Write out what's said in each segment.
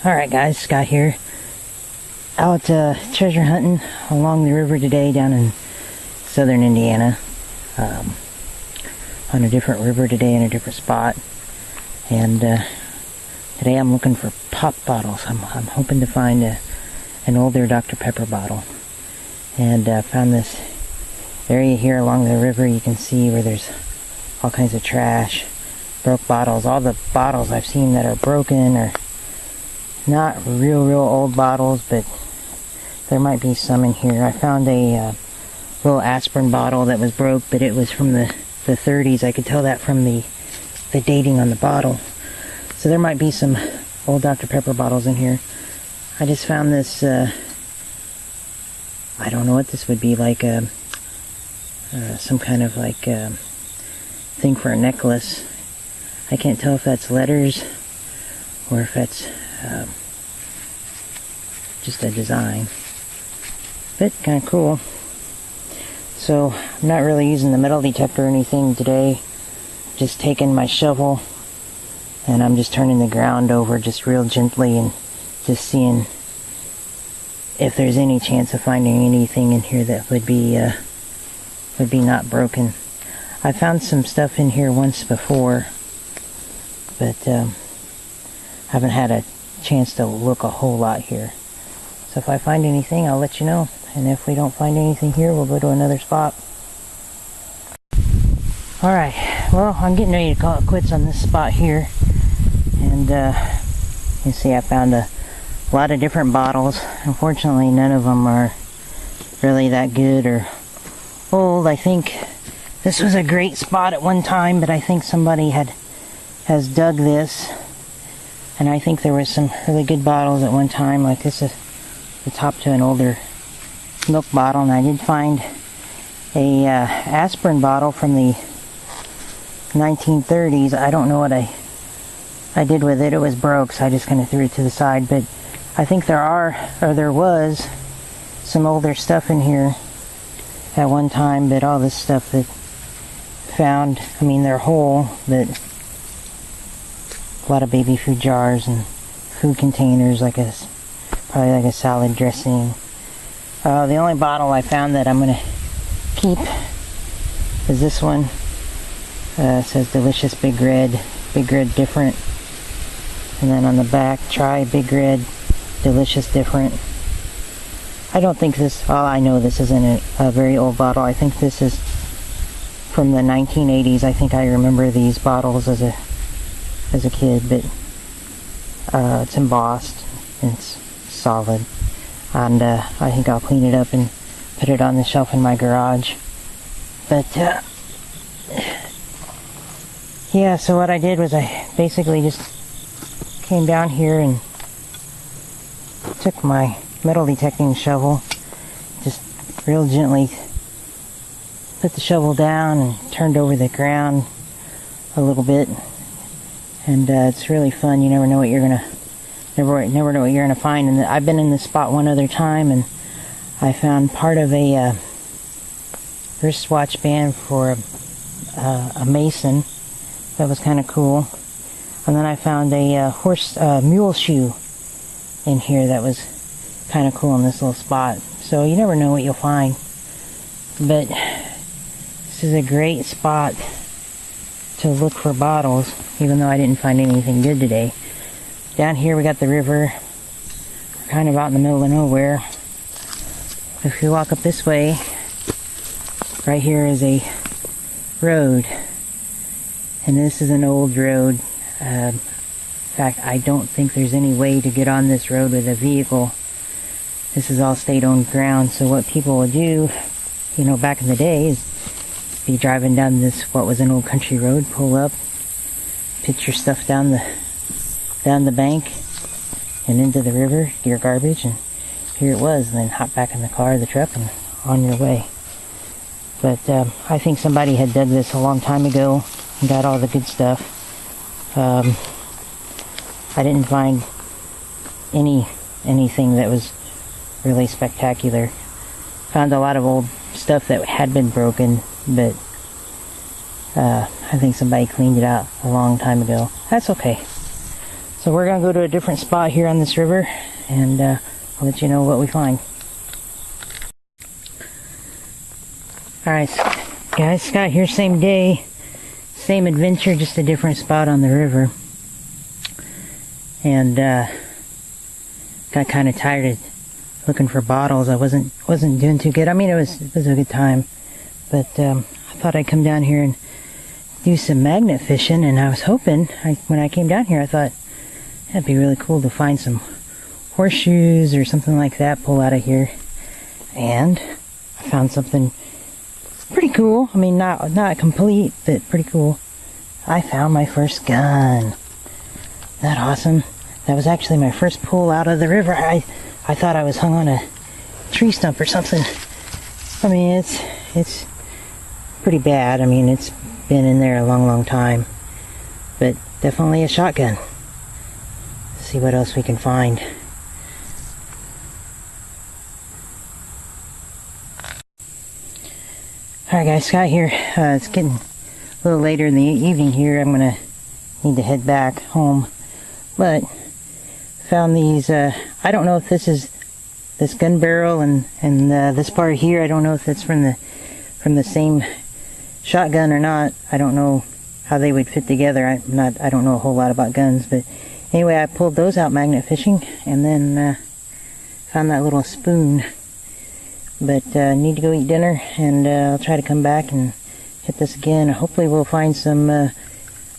Alright guys, Scott here. Out treasure hunting along the river today down in southern Indiana. On a different river today in a different spot. And today I'm looking for pop bottles. I'm hoping to find an older Dr. Pepper bottle. And found this area here along the river. You can see where there's all kinds of trash, broke bottles. All the bottles I've seen that are broken are not real old bottles, but there might be some in here. I found a little aspirin bottle that was broke, but it was from the 30s. I could tell that from the dating on the bottle. So there might be some old Dr. Pepper bottles in here. I just found this, I don't know what this would be, like some kind of like thing for a necklace. I can't tell if that's letters or if that's just a design, but kind of cool. So I'm not really using the metal detector or anything today, just taking my shovel and I'm just turning the ground over just real gently and just seeing if there's any chance of finding anything in here that would be not broken. I found some stuff in here once before, but haven't had a chance to look a whole lot here. So if I find anything, I'll let you know. And if we don't find anything here, we'll go to another spot. Alright, well, I'm getting ready to call it quits on this spot here. And you see I found a lot of different bottles. Unfortunately, none of them are really that good or old. I think this was a great spot at one time, but I think somebody has dug this. And I think there was some really good bottles at one time, like this is the top to an older milk bottle. And I did find a aspirin bottle from the 1930s. I don't know what I did with it. It was broke, so I just kind of threw it to the side. But I think there was some older stuff in here at one time, but all this stuff that found, I mean, they're whole, but a lot of baby food jars and food containers, probably like a salad dressing. The only bottle I found that I'm going to keep is this one. It says Delicious Big Red Different. And then on the back, try Big Red Delicious Different. I don't think this, well, I know this isn't a very old bottle. I think this is from the 1980s. I think I remember these bottles as a kid, but it's embossed and it's solid. And I think I'll clean it up and put it on the shelf in my garage. But yeah, so what I did was I basically just came down here and took my metal detecting shovel, just real gently put the shovel down and turned over the ground a little bit. And it's really fun. You never know what you're gonna find. And I've been in this spot one other time, and I found part of a wristwatch band for a mason. That was kind of cool. And then I found a mule shoe in here that was kind of cool in this little spot. So you never know what you'll find. But this is a great spot to look for bottles, even though I didn't find anything good today. Down here we got the river. We're kind of out in the middle of nowhere. If you walk up this way, right here is a road. And this is an old road. In fact, I don't think there's any way to get on this road with a vehicle. This is all state-owned ground, so what people would do, back in the day, is be driving down this, what was an old country road, pull up, put your stuff down the bank and into the river, your garbage, and here it was, and then hop back in the car, the truck, and on your way. But I think somebody had dug this a long time ago and got all the good stuff. I didn't find anything that was really spectacular. Found a lot of old stuff that had been broken, but I think somebody cleaned it out a long time ago. That's okay. So we're going to go to a different spot here on this river, and I'll let you know what we find. Alright guys, Scott here, same day, same adventure, just a different spot on the river. And got kind of tired of looking for bottles. I wasn't doing too good. I mean, it was a good time, but I thought I'd come down here and do some magnet fishing, and I was hoping, when I came down here, I thought that'd be really cool to find some horseshoes or something like that, pull out of here. And I found something pretty cool. I mean, not complete, but pretty cool. I found my first gun. Isn't that awesome? That was actually my first pull out of the river. I thought I was hung on a tree stump or something. I mean, it's pretty bad. I mean, it's been in there a long time, but definitely a shotgun. Let's see what else we can find. Alright guys, Scott here. It's getting a little later in the evening here. I'm gonna need to head back home, but found these, I don't know if this is this gun barrel and this part here. I don't know if it's from the same shotgun or not. I don't know how they would fit together. I don't know a whole lot about guns, but anyway, I pulled those out magnet fishing, and then found that little spoon. But need to go eat dinner, and I'll try to come back and hit this again. Hopefully we'll find some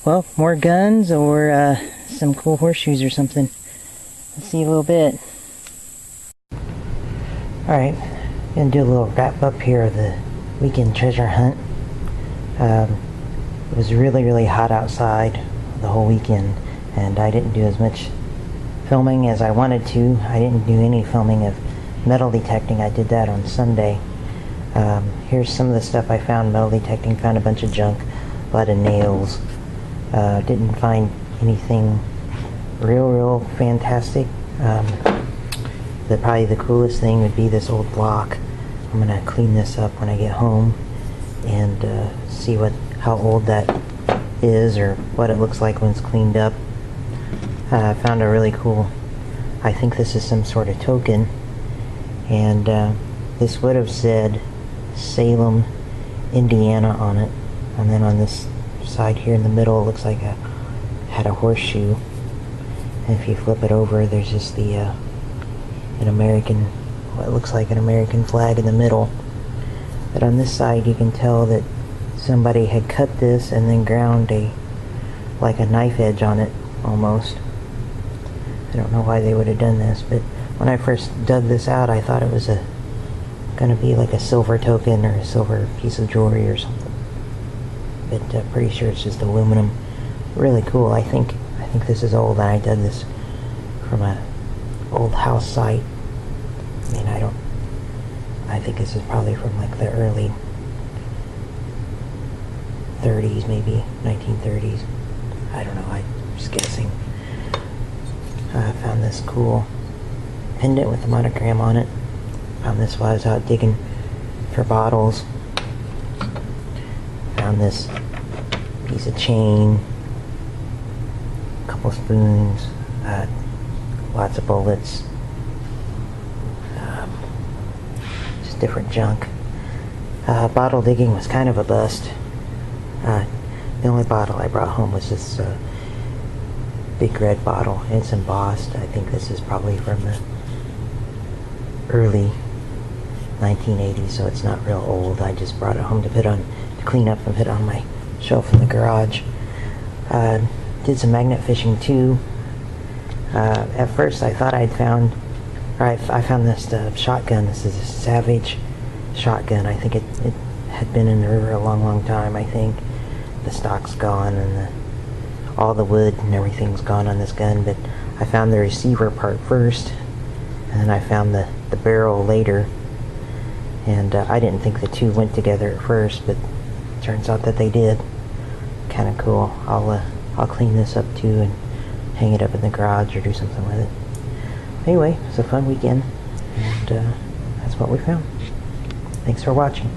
well, more guns or some cool horseshoes or something. Let's see a little bit. Alright, gonna do a little wrap up here of the weekend treasure hunt. It was really hot outside the whole weekend, and I didn't do as much filming as I wanted to. I didn't do any filming of metal detecting. I did that on Sunday. Here's some of the stuff I found metal detecting. Found a bunch of junk, a lot of nails. Didn't find anything real fantastic. Probably the coolest thing would be this old block. I'm gonna clean this up when I get home and see how old that is, or what it looks like when it's cleaned up. I found a really cool, I think this is some sort of token, and this would have said Salem, Indiana on it, and then on this side here in the middle it looks like it had a horseshoe, and if you flip it over there's just the an American, what looks like an American flag in the middle. But on this side you can tell that somebody had cut this and then ground like a knife edge on it almost. I don't know why they would have done this, but when I first dug this out I thought it was gonna be like a silver token or a silver piece of jewelry or something, but pretty sure it's just aluminum. Really cool. I think this is old, and I dug this from a old house site. I mean, I think this is probably from like the early 30s, maybe 1930s. I don't know, I'm just guessing. I found this cool pendant with a monogram on it. Found this while I was out digging for bottles. Found this piece of chain, a couple spoons, lots of bullets, just different junk. Bottle digging was kind of a bust. The only bottle I brought home was this big red bottle. It's embossed. I think this is probably from the early 1980s, so it's not real old. I just brought it home to clean up and put on my shelf in the garage. Did some magnet fishing too. At first I thought I found this shotgun. This is a Savage shotgun. I think it had been in the river a long time. I think the stock's gone and all the wood and everything's gone on this gun, but I found the receiver part first, and then I found the barrel later, and I didn't think the two went together at first, but it turns out that they did. Kind of cool. I'll clean this up too and hang it up in the garage or do something with it. Anyway, it's a fun weekend, and that's what we found. Thanks for watching.